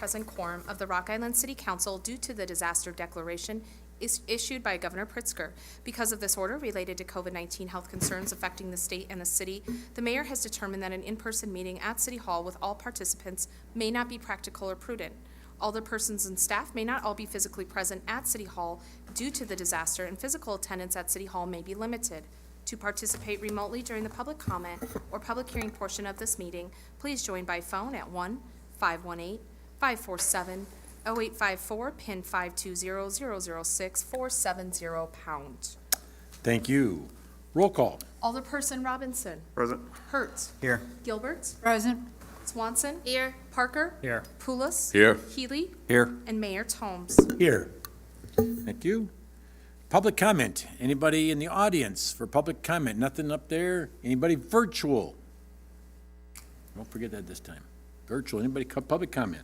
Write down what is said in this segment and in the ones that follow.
present quorum of the Rock Island City Council due to the disaster declaration is issued by Governor Pritzker. Because of this order related to COVID-19 health concerns affecting the state and the city, the mayor has determined that an in-person meeting at City Hall with all participants may not be practical or prudent. Alderpersons and staff may not all be physically present at City Hall due to the disaster, and physical attendance at City Hall may be limited. To participate remotely during the public comment or public hearing portion of this meeting, please join by phone at 1-518-547-0854, PIN 520-006-470#. Thank you. Roll call. Alderperson Robinson. Present. Hertz. Here. Gilbert. Present. Swanson. Here. Parker. Here. Poulos. Here. Healy. Here. And Mayor Tomes. Here. Thank you. Public comment. Anybody in the audience for public comment? Nothing up there? Anybody virtual? Don't forget that this time. Virtual. Anybody public comment?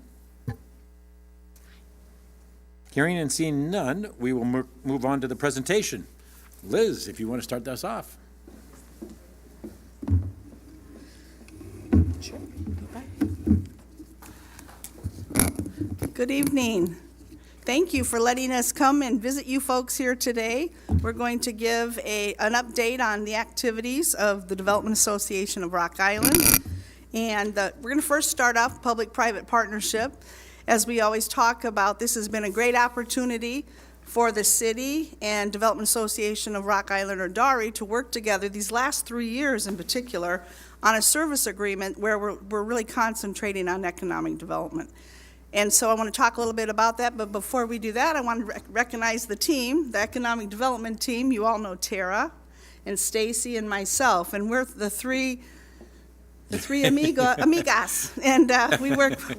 Hearing and seeing none, we will move on to the presentation. Liz, if you want to start us off. Good evening. Thank you for letting us come and visit you folks here today. We're going to give an update on the activities of the Development Association of Rock Island. And we're going to first start off public-private partnership. As we always talk about, this has been a great opportunity for the city and Development Association of Rock Island, or Dari, to work together these last 3 years in particular on a service agreement where we're really concentrating on economic development. And so I want to talk a little bit about that, but before we do that, I want to recognize the team, the economic development team. You all know Tara and Stacy and myself, and we're the three amigas, and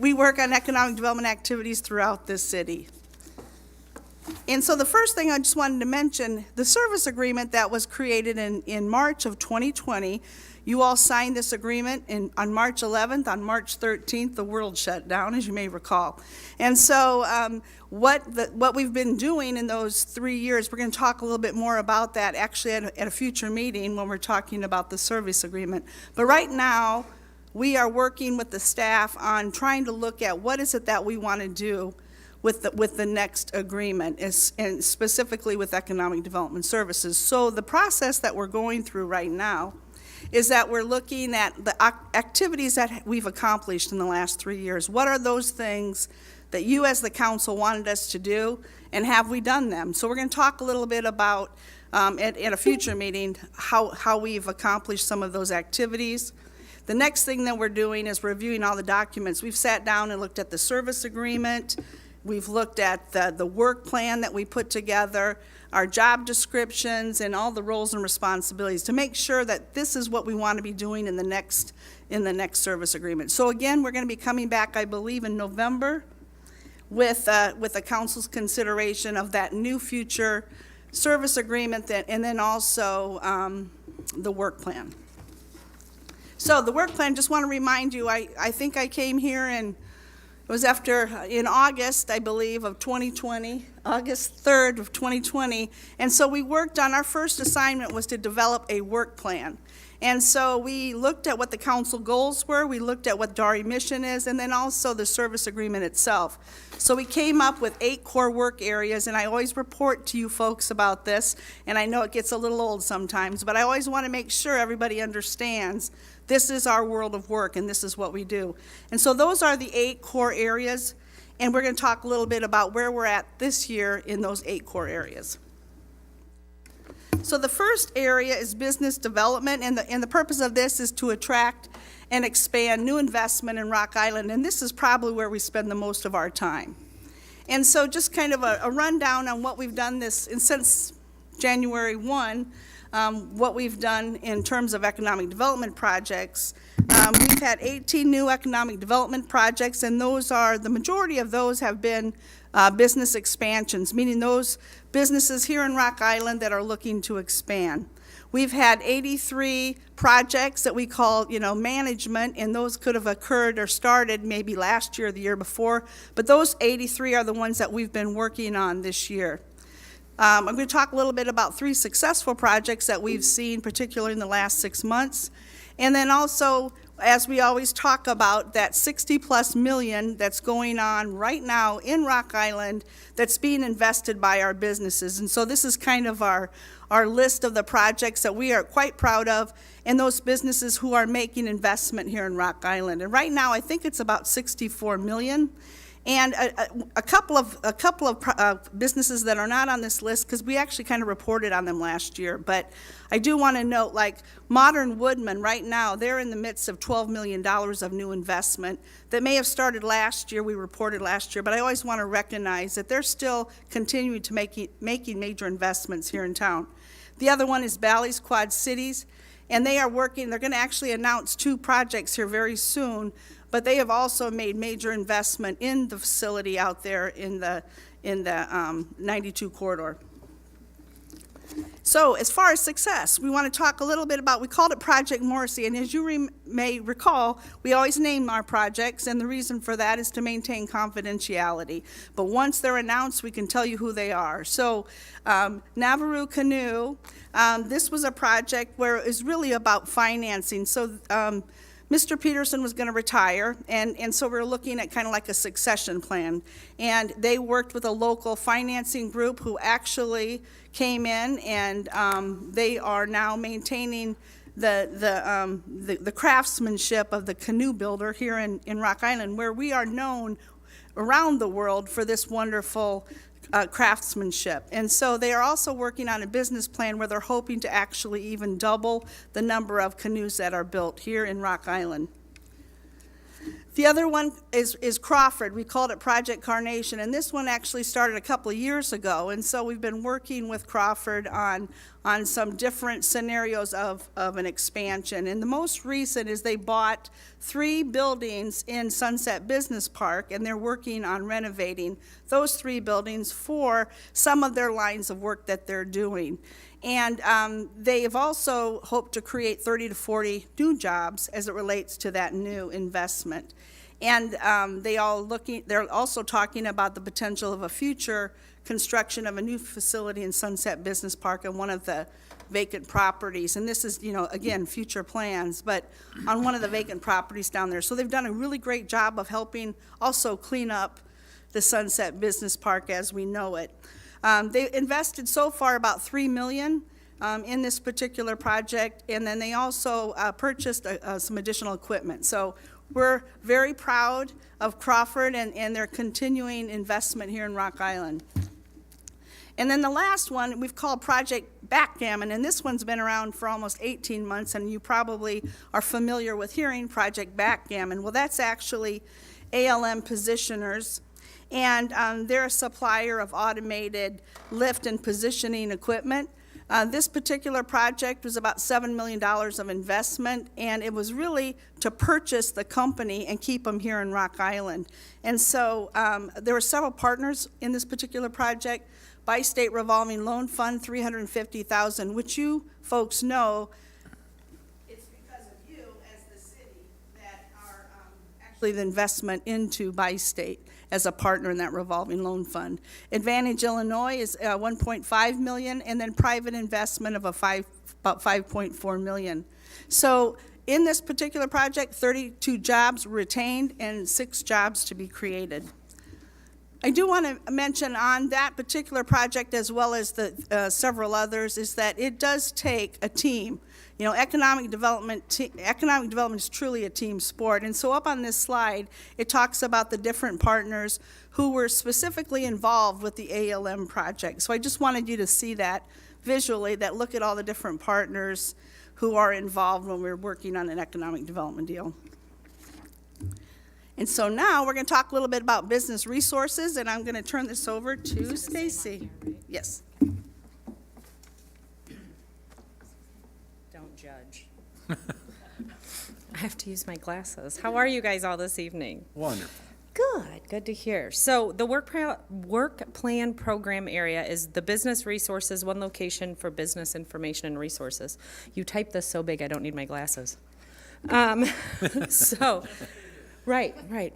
we work on economic development activities throughout this city. And so the first thing I just wanted to mention, the service agreement that was created in March of 2020, you all signed this agreement on March 11th. On March 13th, the world shut down, as you may recall. And so what we've been doing in those 3 years, we're going to talk a little bit more about that actually at a future meeting when we're talking about the service agreement. But right now, we are working with the staff on trying to look at what is it that we want to do with the next agreement, and specifically with economic development services. So the process that we're going through right now is that we're looking at the activities that we've accomplished in the last 3 years. What are those things that you as the council wanted us to do, and have we done them? So we're going to talk a little bit about, at a future meeting, how we've accomplished some of those activities. The next thing that we're doing is reviewing all the documents. We've sat down and looked at the service agreement. We've looked at the work plan that we put together, our job descriptions, and all the roles and responsibilities to make sure that this is what we want to be doing in the next service agreement. So again, we're going to be coming back, I believe, in November with the council's consideration of that new future service agreement, and then also the work plan. So the work plan, just want to remind you, I think I came here and it was in August, I believe, of 2020, August 3rd of 2020. And so we worked on, our first assignment was to develop a work plan. And so we looked at what the council goals were, we looked at what Dari mission is, and then also the service agreement itself. So we came up with 8 core work areas, and I always report to you folks about this, and I know it gets a little old sometimes, but I always want to make sure everybody understands this is our world of work, and this is what we do. And so those are the 8 core areas, and we're going to talk a little bit about where we're at this year in those 8 core areas. So the first area is business development, and the purpose of this is to attract and expand new investment in Rock Island, and this is probably where we spend the most of our time. And so just kind of a rundown on what we've done since January 1, what we've done in terms of economic development projects. We've had 18 new economic development projects, and the majority of those have been business expansions, meaning those businesses here in Rock Island that are looking to expand. We've had 83 projects that we call, management, and those could have occurred or started maybe last year or the year before, but those 83 are the ones that we've been working on this year. I'm going to talk a little bit about 3 successful projects that we've seen, particularly in the last 6 months. And then also, as we always talk about, that 60-plus million that's going on right now in Rock Island that's being invested by our businesses. And so this is kind of our list of the projects that we are quite proud of, and those businesses who are making investment here in Rock Island. And right now, I think it's about 64 million. And a couple of businesses that are not on this list, because we actually kind of reported on them last year, but I do want to note, like Modern Woodman, right now, they're in the midst of $12 million of new investment that may have started last year, we reported last year, but I always want to recognize that they're still continuing to making major investments here in town. The other one is Bally's Quad Cities, and they're going to actually announce 2 projects here very soon, but they have also made major investment in the facility out there in the 92 corridor. So as far as success, we want to talk a little bit about, we called it Project Morrissey, and as you may recall, we always name our projects, and the reason for that is to maintain confidentiality. But once they're announced, we can tell you who they are. So Navarro Canoe, this was a project where it was really about financing. So Mr. Peterson was going to retire, and so we're looking at kind of like a succession plan. And they worked with a local financing group who actually came in, and they are now maintaining the craftsmanship of the canoe builder here in Rock Island, where we are known around the world for this wonderful craftsmanship. And so they are also working on a business plan where they're hoping to actually even double the number of canoes that are built here in Rock Island. The other one is Crawford. We called it Project Carnation, and this one actually started a couple of years ago, and so we've been working with Crawford on some different scenarios of an expansion. And the most recent is they bought 3 buildings in Sunset Business Park, and they're working on renovating those 3 buildings for some of their lines of work that they're doing. And they have also hoped to create 30 to 40 new jobs as it relates to that new investment. And they're also talking about the potential of a future construction of a new facility in Sunset Business Park on one of the vacant properties. And this is, again, future plans, but on one of the vacant properties down there. So they've done a really great job of helping also clean up the Sunset Business Park as we know it. They invested so far about $3 million in this particular project, and then they also purchased some additional equipment. So we're very proud of Crawford and their continuing investment here in Rock Island. And then the last one we've called Project Backgammon, and this one's been around for almost 18 months, and you probably are familiar with hearing Project Backgammon. Well, that's actually ALM Positioners, and they're a supplier of automated lift and positioning equipment. This particular project was about $7 million of investment, and it was really to purchase the company and keep them here in Rock Island. And so there were several partners in this particular project. Bi-State Revolving Loan Fund, $350,000, which you folks know it's because of you as the city that are actually the investment into Bi-State as a partner in that revolving loan fund. Advantage Illinois is $1.5 million, and then private investment of about $5.4 million. So in this particular project, 32 jobs retained and 6 jobs to be created. I do want to mention on that particular project, as well as the several others, is that it does take a team. Economic development is truly a team sport. And so up on this slide, it talks about the different partners who were specifically involved with the ALM project. So I just wanted you to see that visually, that look at all the different partners who are involved when we're working on an economic development deal. And so now we're going to talk a little bit about business resources, and I'm going to turn this over to Stacy. Yes. Don't judge. I have to use my glasses. How are you guys all this evening? Wonderful. Good to hear. So the work plan program area is the business resources, one location for business information and resources. You type this so big I don't need my glasses. Right.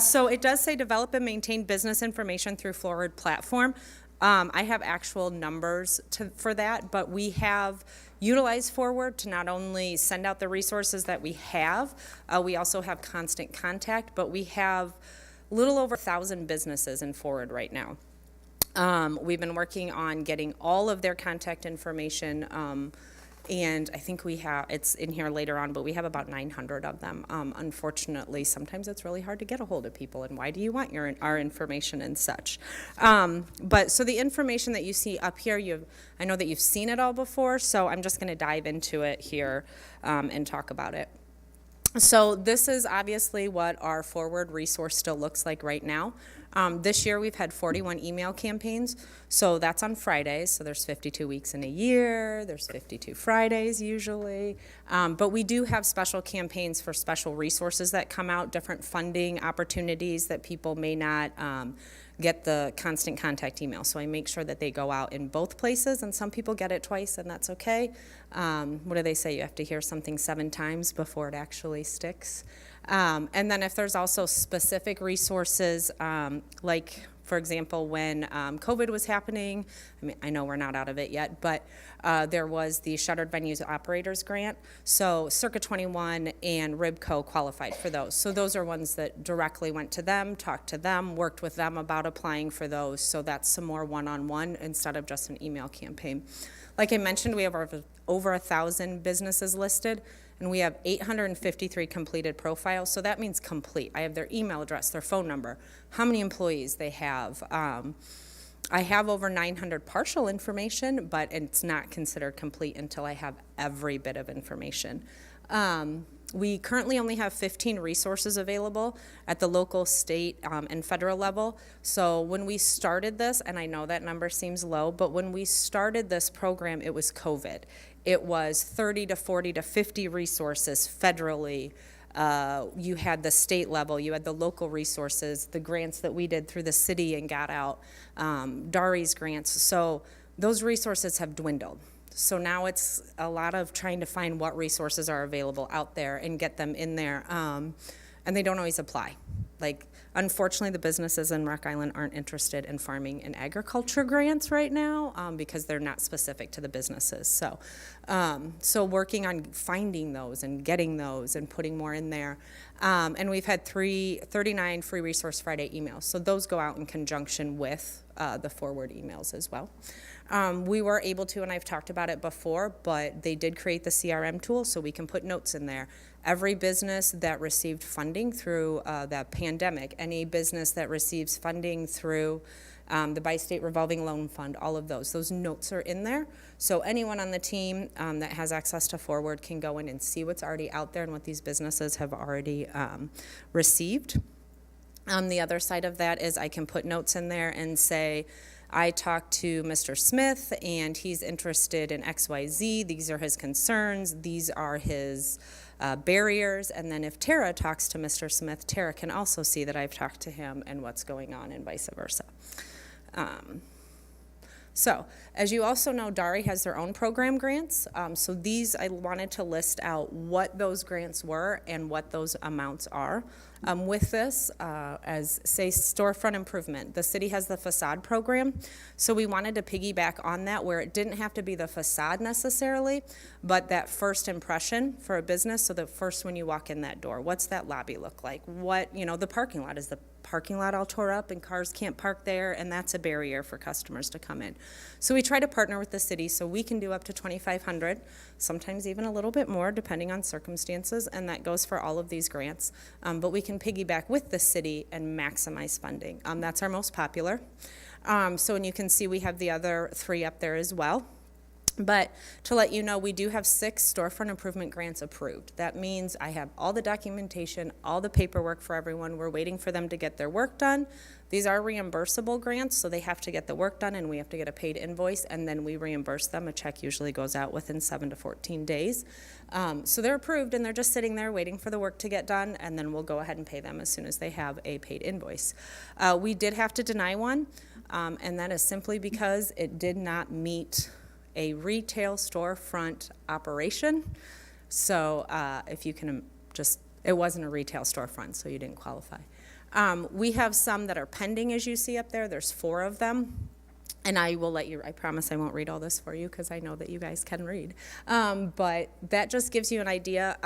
So it does say develop and maintain business information through Forward platform. I have actual numbers for that, but we have utilize Forward to not only send out the resources that we have, we also have constant contact, but we have a little over 1,000 businesses in Forward right now. We've been working on getting all of their contact information, and I think we have, it's in here later on, but we have about 900 of them. Unfortunately, sometimes it's really hard to get a hold of people, and why do you want our information and such? But so the information that you see up here, I know that you've seen it all before, so I'm just going to dive into it here and talk about it. So this is obviously what our Forward resource still looks like right now. This year we've had 41 email campaigns, so that's on Fridays, so there's 52 weeks in a year, there's 52 Fridays usually, but we do have special campaigns for special resources that come out, different funding opportunities that people may not get the constant contact email, so I make sure that they go out in both places, and some people get it twice, and that's okay. What do they say? You have to hear something 7 times before it actually sticks. And then if there's also specific resources, like, for example, when COVID was happening, I mean, I know we're not out of it yet, but there was the Shuttered Venues Operators Grant. So Circa 21 and Ribco qualified for those. So those are ones that directly went to them, talked to them, worked with them about applying for those. So that's some more one-on-one instead of just an email campaign. Like I mentioned, we have over 1,000 businesses listed, and we have 853 completed profiles, so that means complete. I have their email address, their phone number, how many employees they have. I have over 900 partial information, but it's not considered complete until I have every bit of information. We currently only have 15 resources available at the local, state, and federal level. So when we started this, and I know that number seems low, but when we started this program, it was COVID. It was 30 to 40 to 50 resources federally. You had the state level, you had the local resources, the grants that we did through the city and got out, Dari's grants. So those resources have dwindled. So now it's a lot of trying to find what resources are available out there and get them in there, and they don't always apply. Like, unfortunately, the businesses in Rock Island aren't interested in farming and agriculture grants right now because they're not specific to the businesses. So, so working on finding those and getting those and putting more in there. And we've had 39 Free Resource Friday emails. So those go out in conjunction with the Forward emails as well. We were able to, and I've talked about it before, but they did create the CRM tool so we can put notes in there. Every business that received funding through the pandemic, any business that receives funding through the Bi-State Revolving Loan Fund, all of those notes are in there. So anyone on the team that has access to Forward can go in and see what's already out there and what these businesses have already received. On the other side of that is I can put notes in there and say, I talked to Mr. Smith and he's interested in XYZ. These are his concerns. These are his barriers. And then if Tara talks to Mr. Smith, Tara can also see that I've talked to him and what's going on and vice versa. So, as you also know, Dari has their own program grants. So these, I wanted to list out what those grants were and what those amounts are. With this, as say storefront improvement, the city has the facade program. So we wanted to piggyback on that where it didn't have to be the facade necessarily, but that first impression for a business. So the first when you walk in that door, what's that lobby look like? What, the parking lot, is the parking lot all tore up and cars can't park there, and that's a barrier for customers to come in. So we try to partner with the city so we can do up to 2,500, sometimes even a little bit more depending on circumstances, and that goes for all of these grants. But we can piggyback with the city and maximize funding. That's our most popular. So and you can see we have the other 3 up there as well. But to let you know, we do have 6 storefront improvement grants approved. That means I have all the documentation, all the paperwork for everyone. We're waiting for them to get their work done. These are reimbursable grants, so they have to get the work done and we have to get a paid invoice, and then we reimburse them. A check usually goes out within 7 to 14 days. So they're approved and they're just sitting there waiting for the work to get done, and then we'll go ahead and pay them as soon as they have a paid invoice. We did have to deny one, and that is simply because it did not meet a retail storefront operation. So if you can it wasn't a retail storefront, so you didn't qualify. We have some that are pending, as you see up there. There's 4 of them. And I will let you, I promise I won't read all this for you because I know that you guys can read. But that just gives you an idea.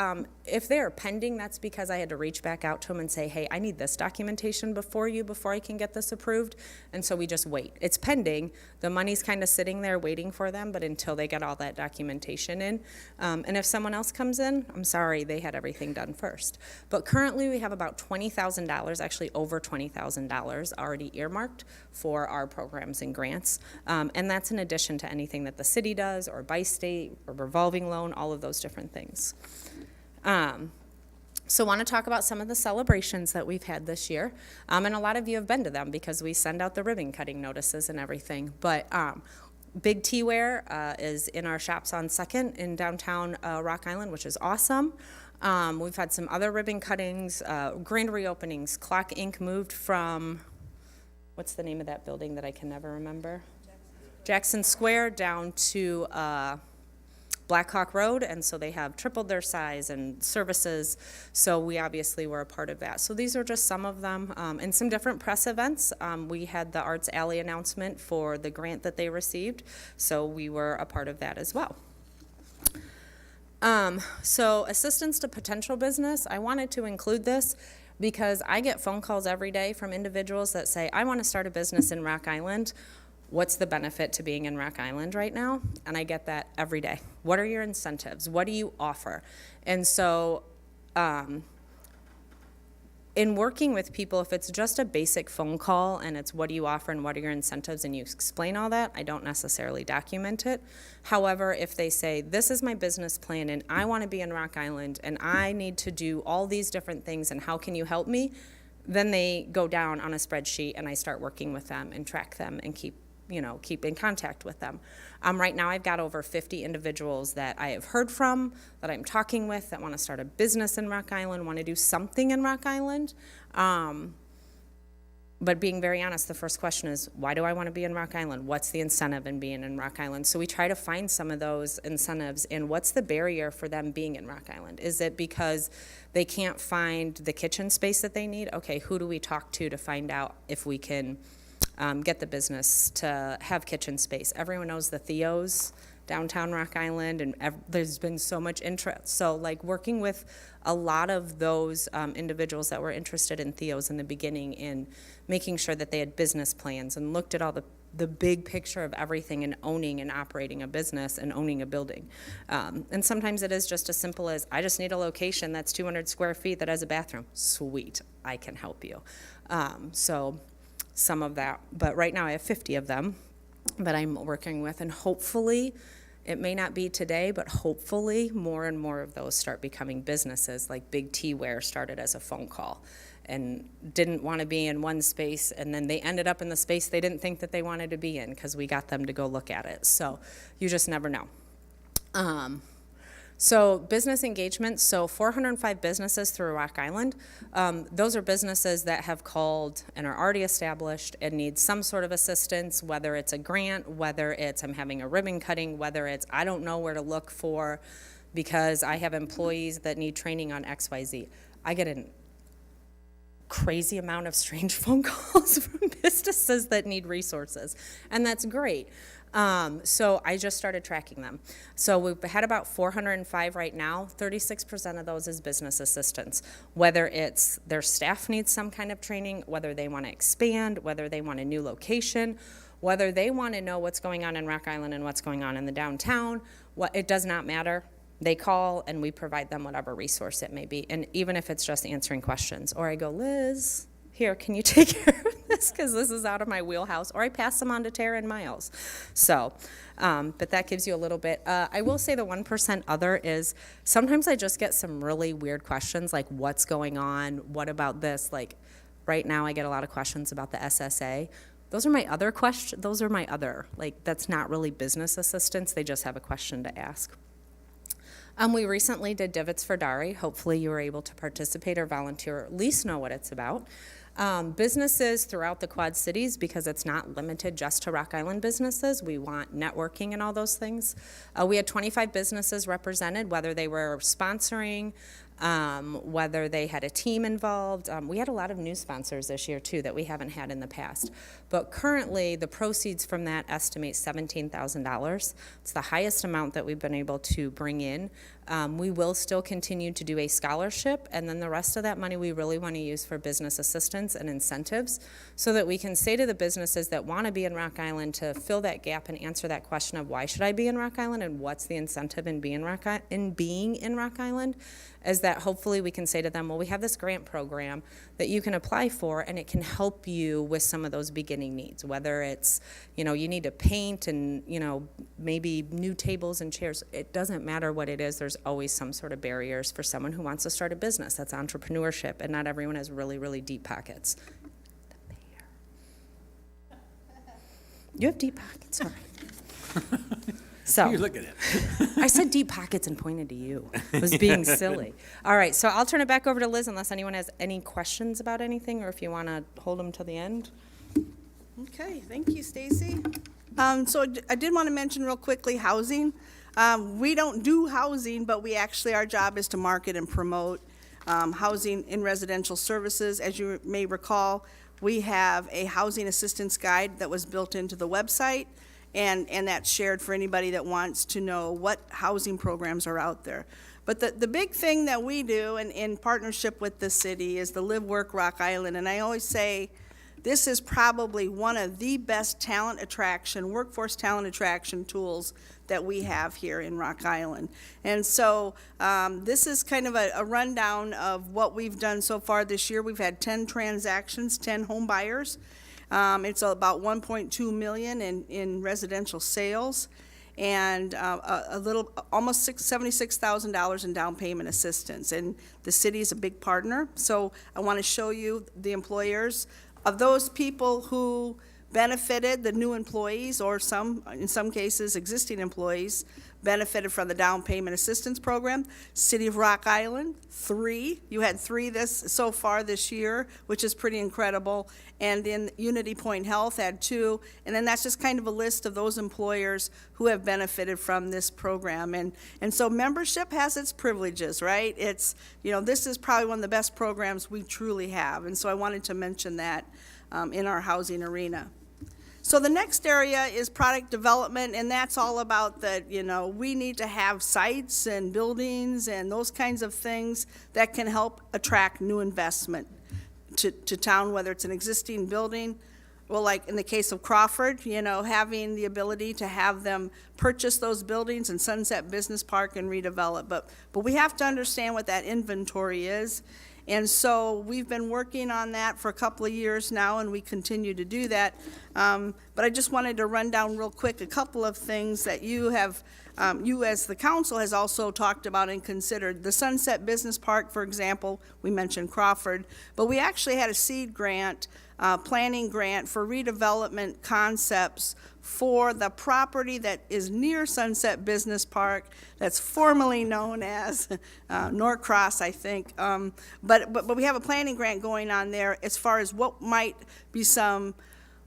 If they're pending, that's because I had to reach back out to them and say, hey, I need this documentation before I can get this approved. And so we just wait. It's pending. The money's kind of sitting there waiting for them, but until they get all that documentation in. And if someone else comes in, I'm sorry, they had everything done first. But currently we have about $20,000, actually over $20,000 already earmarked for our programs and grants. And that's in addition to anything that the city does, or by state, or revolving loan, all of those different things. So I want to talk about some of the celebrations that we've had this year. And a lot of you have been to them because we send out the ribbon cutting notices and everything. But Big T-Wear is in our shops on 2nd in downtown Rock Island, which is awesome. We've had some other ribbon cuttings, grand reopenings. Clock Inc. moved from, what's the name of that building that I can never remember? Jackson Square down to Black Hawk Road, and so they have tripled their size and services, so we obviously were a part of that. So these are just some of them, and some different press events. We had the Arts Alley announcement for the grant that they received, so we were a part of that as well. So assistance to potential business, I wanted to include this because I get phone calls every day from individuals that say, I want to start a business in Rock Island. What's the benefit to being in Rock Island right now? And I get that every day. What are your incentives? What do you offer? And so in working with people, if it's just a basic phone call and it's what do you offer and what are your incentives and you explain all that, I don't necessarily document it. However, if they say, this is my business plan and I want to be in Rock Island and I need to do all these different things and how can you help me? Then they go down on a spreadsheet and I start working with them and track them and keep in contact with them. Right now I've got over 50 individuals that I have heard from, that I'm talking with, that want to start a business in Rock Island, want to do something in Rock Island. But being very honest, the first question is, why do I want to be in Rock Island? What's the incentive in being in Rock Island? So we try to find some of those incentives, and what's the barrier for them being in Rock Island? Is it because they can't find the kitchen space that they need? Okay, who do we talk to find out if we can get the business to have kitchen space? Everyone knows the Theos downtown Rock Island, and there's been so much interest. So like working with a lot of those individuals that were interested in Theos in the beginning, in making sure that they had business plans and looked at all the big picture of everything and owning and operating a business and owning a building. And sometimes it is just as simple as, I just need a location that's 200 square feet that has a bathroom. Sweet, I can help you. So some of that, but right now I have 50 of them that I'm working with, and hopefully, it may not be today, but hopefully more and more of those start becoming businesses. Like Big T-Wear started as a phone call and didn't want to be in one space, and then they ended up in the space they didn't think that they wanted to be in because we got them to go look at it. So you just never know. So business engagement, so 405 businesses through Rock Island. Those are businesses that have called and are already established and need some sort of assistance, whether it's a grant, whether it's I'm having a ribbon cutting, whether it's I don't know where to look for because I have employees that need training on XYZ. I get a crazy amount of strange phone calls from businesses that need resources, and that's great. So I just started tracking them. So we've had about 405 right now. 36% of those is business assistance, whether it's their staff needs some kind of training, whether they want to expand, whether they want a new location, whether they want to know what's going on in Rock Island and what's going on in the downtown. It does not matter. They call and we provide them whatever resource it may be. And even if it's just answering questions, or I go, Liz, here, can you take care of this? Because this is out of my wheelhouse. Or I pass them on to Tara and Miles. So, but that gives you a little bit. I will say the 1% other is sometimes I just get some really weird questions like, what's going on? What about this? Like right now I get a lot of questions about the SSA. Those are my other questions. Those are my other, like that's not really business assistance. They just have a question to ask. We recently did divots for Dari. Hopefully you were able to participate or volunteer or at least know what it's about. Businesses throughout the Quad Cities, because it's not limited just to Rock Island businesses. We want networking and all those things. We had 25 businesses represented, whether they were sponsoring, whether they had a team involved. We had a lot of new sponsors this year too that we haven't had in the past. But currently, the proceeds from that estimate $17,000. It's the highest amount that we've been able to bring in. We will still continue to do a scholarship, and then the rest of that money we really want to use for business assistance and incentives so that we can say to the businesses that want to be in Rock Island to fill that gap and answer that question of why should I be in Rock Island and what's the incentive in being in Rock Island, is that hopefully we can say to them, well, we have this grant program that you can apply for, and it can help you with some of those beginning needs, whether it's, you need to paint and, maybe new tables and chairs. It doesn't matter what it is. There's always some sort of barriers for someone who wants to start a business. That's entrepreneurship, and not everyone has really, really deep pockets. You have deep pockets, sorry. So, You look at it. I said deep pockets and pointed to you. I was being silly. All right, so I'll turn it back over to Liz unless anyone has any questions about anything, or if you want to hold them till the end. Okay, thank you, Stacy. So I did want to mention real quickly housing. We don't do housing, but our job is to market and promote housing in residential services. As you may recall, we have a housing assistance guide that was built into the website, and that's shared for anybody that wants to know what housing programs are out there. But the big thing that we do in partnership with the city is the Live, Work, Rock Island, and I always say this is probably one of the best workforce talent attraction tools that we have here in Rock Island. And so this is kind of a rundown of what we've done so far this year. We've had 10 transactions, 10 home buyers. It's about $1.2 million in residential sales, and almost $76,000 in down payment assistance. And the city is a big partner, so I want to show you the employers of those people who benefited, the new employees, or in some cases, existing employees, benefited from the down payment assistance program. City of Rock Island, 3. You had 3 so far this year, which is pretty incredible. And then Unity Point Health had 2. And then that's just kind of a list of those employers who have benefited from this program. And so membership has its privileges, right? It's, this is probably one of the best programs we truly have. And so I wanted to mention that in our housing arena. So the next area is product development, and that's all about we need to have sites and buildings and those kinds of things that can help attract new investment to town, whether it's an existing building, well, like in the case of Crawford, having the ability to have them purchase those buildings in Sunset Business Park and redevelop. But we have to understand what that inventory is. And so we've been working on that for a couple of years now, and we continue to do that. But I just wanted to run down real quick a couple of things that you as the council has also talked about and considered. The Sunset Business Park, for example, we mentioned Crawford, but we actually had a seed grant, planning grant for redevelopment concepts for the property that is near Sunset Business Park, that's formerly known as Norcross, I think. But we have a planning grant going on there as far as what might be some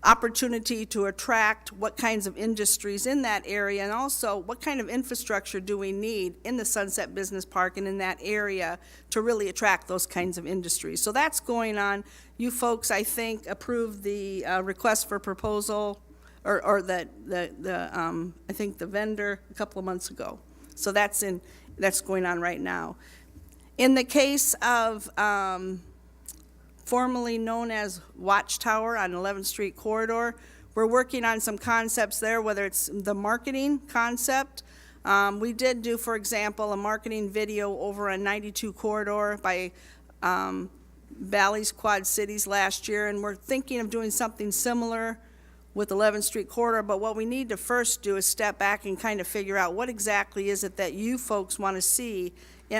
opportunity to attract what kinds of industries in that area, and also what kind of infrastructure do we need in the Sunset Business Park and in that area to really attract those kinds of industries. So that's going on. You folks, I think, approved the request for proposal, or I think the vendor a couple of months ago. So that's going on right now. In the case of formerly known as Watchtower on 11th Street corridor, we're working on some concepts there, whether it's the marketing concept. We did do, for example, a marketing video over on 92 corridor by Bally's Quad Cities last year, and we're thinking of doing something similar with 11th Street corridor. But what we need to first do is step back and kind of figure out what exactly is it that you folks want to see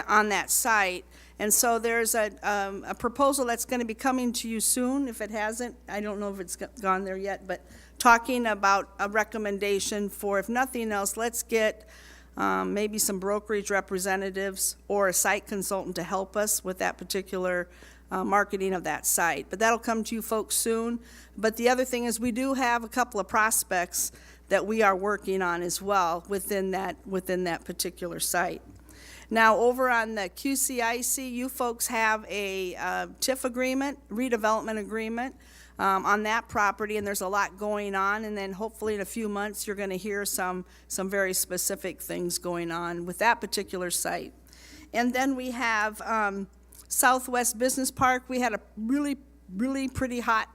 on that site. And so there's a proposal that's going to be coming to you soon. If it hasn't, I don't know if it's gone there yet, but talking about a recommendation for, if nothing else, let's get maybe some brokerage representatives or a site consultant to help us with that particular marketing of that site. But that'll come to you folks soon. But the other thing is we do have a couple of prospects that we are working on as well within that particular site. Now, over on the QCIC, you folks have a TIF agreement, redevelopment agreement, on that property, and there's a lot going on, and then hopefully in a few months, you're going to hear some very specific things going on with that particular site. And then we have Southwest Business Park. We had a really pretty hot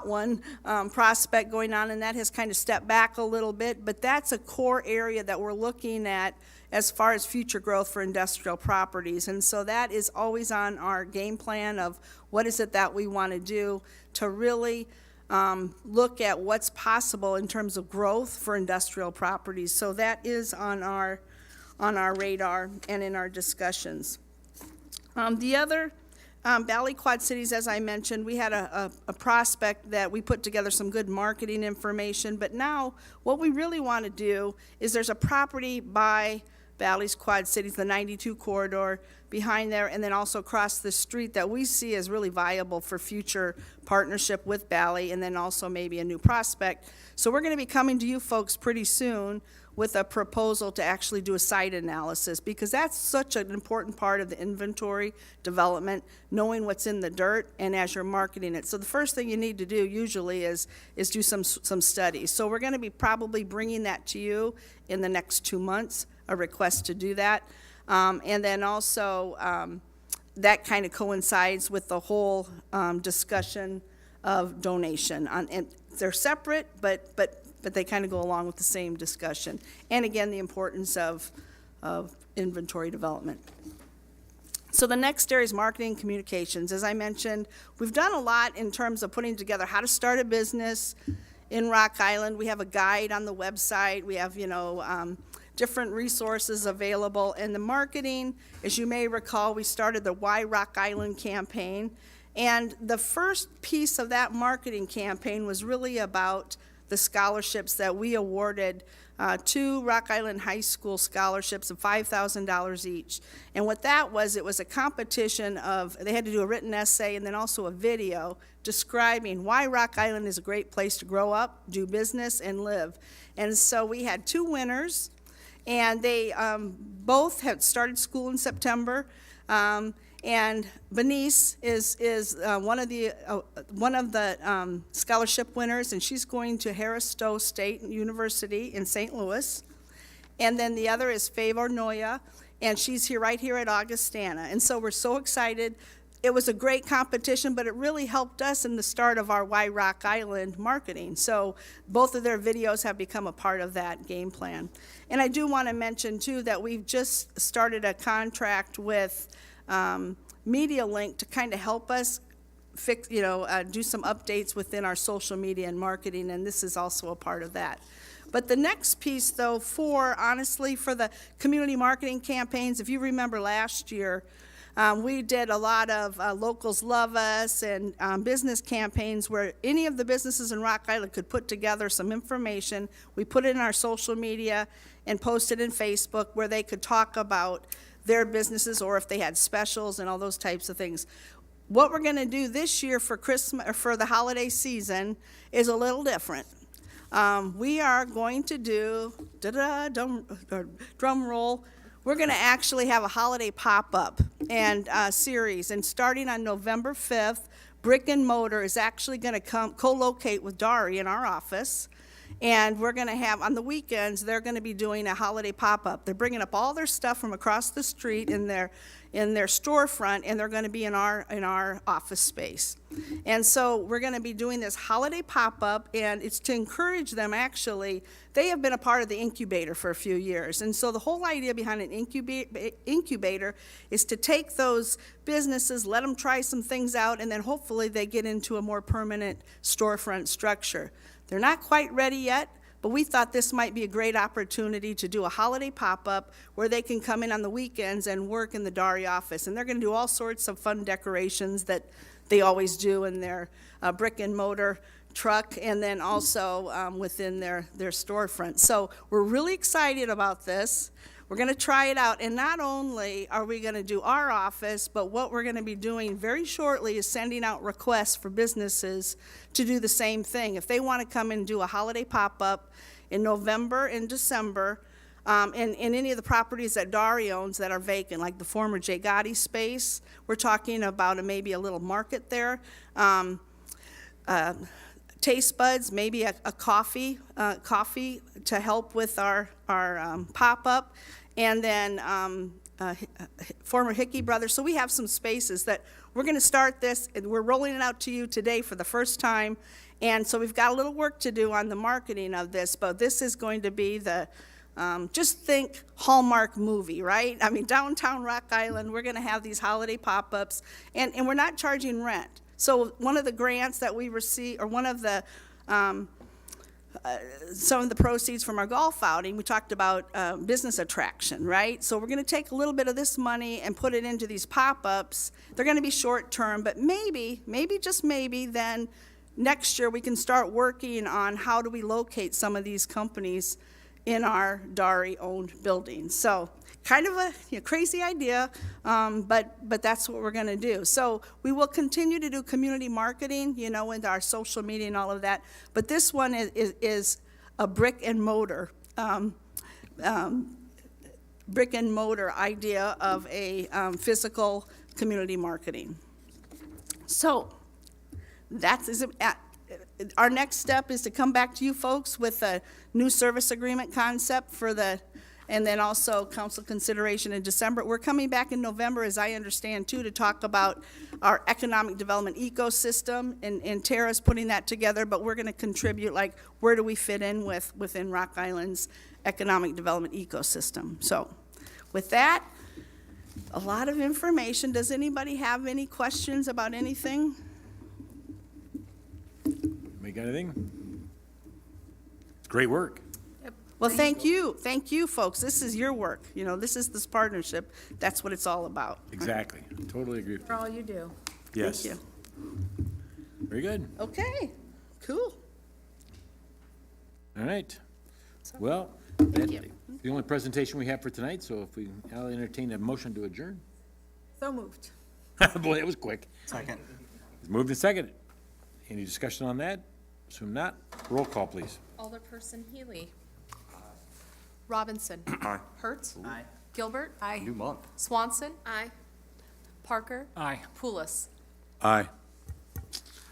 one prospect going on, and that has kind of stepped back a little bit, but that's a core area that we're looking at as far as future growth for industrial properties. And so that is always on our game plan of what is it that we want to do to really look at what's possible in terms of growth for industrial properties. So that is on our radar and in our discussions. The other Valley Quad Cities, as I mentioned, we had a prospect that we put together some good marketing information, but now what we really want to do is there's a property by Valley's Quad Cities, the 92 corridor behind there, and then also across the street that we see as really viable for future partnership with Valley, and then also maybe a new prospect. So we're going to be coming to you folks pretty soon with a proposal to actually do a site analysis, because that's such an important part of the inventory development, knowing what's in the dirt and as you're marketing it. So the first thing you need to do usually is do some studies. So we're going to be probably bringing that to you in the next 2 months, a request to do that. And then also that kind of coincides with the whole discussion of donation. And they're separate, but they kind of go along with the same discussion. And again, the importance of inventory development. So the next area is marketing and communications. As I mentioned, we've done a lot in terms of putting together how to start a business in Rock Island. We have a guide on the website. We have, different resources available. And the marketing, as you may recall, we started the Why Rock Island campaign. And the first piece of that marketing campaign was really about the scholarships that we awarded, 2 Rock Island High School scholarships of $5,000 each. And what that was, it was a competition of, they had to do a written essay and then also a video describing why Rock Island is a great place to grow up, do business, and live. And so we had 2 winners, and they both had started school in September. And Benice is one of the scholarship winners, and she's going to Harris Stowe State University in St. Louis. And then the other is Favor Noya, and she's right here at Augustana. And so we're so excited. It was a great competition, but it really helped us in the start of our Why Rock Island marketing. So both of their videos have become a part of that game plan. And I do want to mention, too, that we've just started a contract with MediaLink to kind of help us fix, do some updates within our social media and marketing, and this is also a part of that. But the next piece, though, honestly, for the community marketing campaigns, if you remember last year, we did a lot of Locals Love Us and business campaigns where any of the businesses in Rock Island could put together some information. We put it in our social media and posted in Facebook where they could talk about their businesses or if they had specials and all those types of things. What we're going to do this year for Christmas or for the holiday season is a little different. We are going to do drum roll. We're going to actually have a holiday pop-up and series, and starting on November 5th, Brick and Mortar is actually going to co-locate with Dari in our office. And we're going to have, on the weekends, they're going to be doing a holiday pop-up. They're bringing up all their stuff from across the street in their storefront, and they're going to be in our office space. And so we're going to be doing this holiday pop-up, and it's to encourage them, actually. They have been a part of the incubator for a few years. And so the whole idea behind an incubator is to take those businesses, let them try some things out, and then hopefully they get into a more permanent storefront structure. They're not quite ready yet, but we thought this might be a great opportunity to do a holiday pop-up where they can come in on the weekends and work in the Dari office. And they're going to do all sorts of fun decorations that they always do in their brick and mortar truck, and then also within their storefront. So we're really excited about this. We're going to try it out, and not only are we going to do our office, but what we're going to be doing very shortly is sending out requests for businesses to do the same thing. If they want to come and do a holiday pop-up in November and December, and any of the properties that Dari owns that are vacant, like the former J. Gotti space, we're talking about maybe a little market there. Taste buds, maybe a coffee to help with our pop-up, and then former Hickey Brothers. So we have some spaces that we're going to start this, and we're rolling it out to you today for the first time. And so we've got a little work to do on the marketing of this, but this is going to be the, just think Hallmark movie, right? I mean, downtown Rock Island, we're going to have these holiday pop-ups, and we're not charging rent. So one of the grants that we receive, or one of the, some of the proceeds from our golf outing, we talked about business attraction, right? So we're going to take a little bit of this money and put it into these pop-ups. They're going to be short-term, but maybe, just maybe, then next year we can start working on how do we locate some of these companies in our Dari-owned buildings. So kind of a crazy idea, but that's what we're going to do. So we will continue to do community marketing, with our social media and all of that. But this one is a brick and mortar idea of a physical community marketing. So our next step is to come back to you folks with a new service agreement concept and then also council consideration in December. We're coming back in November, as I understand too, to talk about our economic development ecosystem, and Tara's putting that together, but we're going to contribute, like, where do we fit in within Rock Island's economic development ecosystem. So with that, a lot of information. Does anybody have any questions about anything? We got anything? It's great work. Well, thank you, folks. This is your work. This is this partnership. That's what it's all about. Exactly. Totally agree with For you. all you do. Yes. Thank you. Very good. Okay, cool. All right. Well, Thank that's you. the only presentation we have for tonight, so if I'll entertain a motion to adjourn. So moved. Boy, that was quick. Second. It's moved and seconded. Any discussion on that? Assume not. Roll call, please. Alderperson Healy. Robinson. Aye. Hertz. Aye. Gilbert. Aye. New month. Swanson. Aye. Parker. Aye. Pulis. Aye.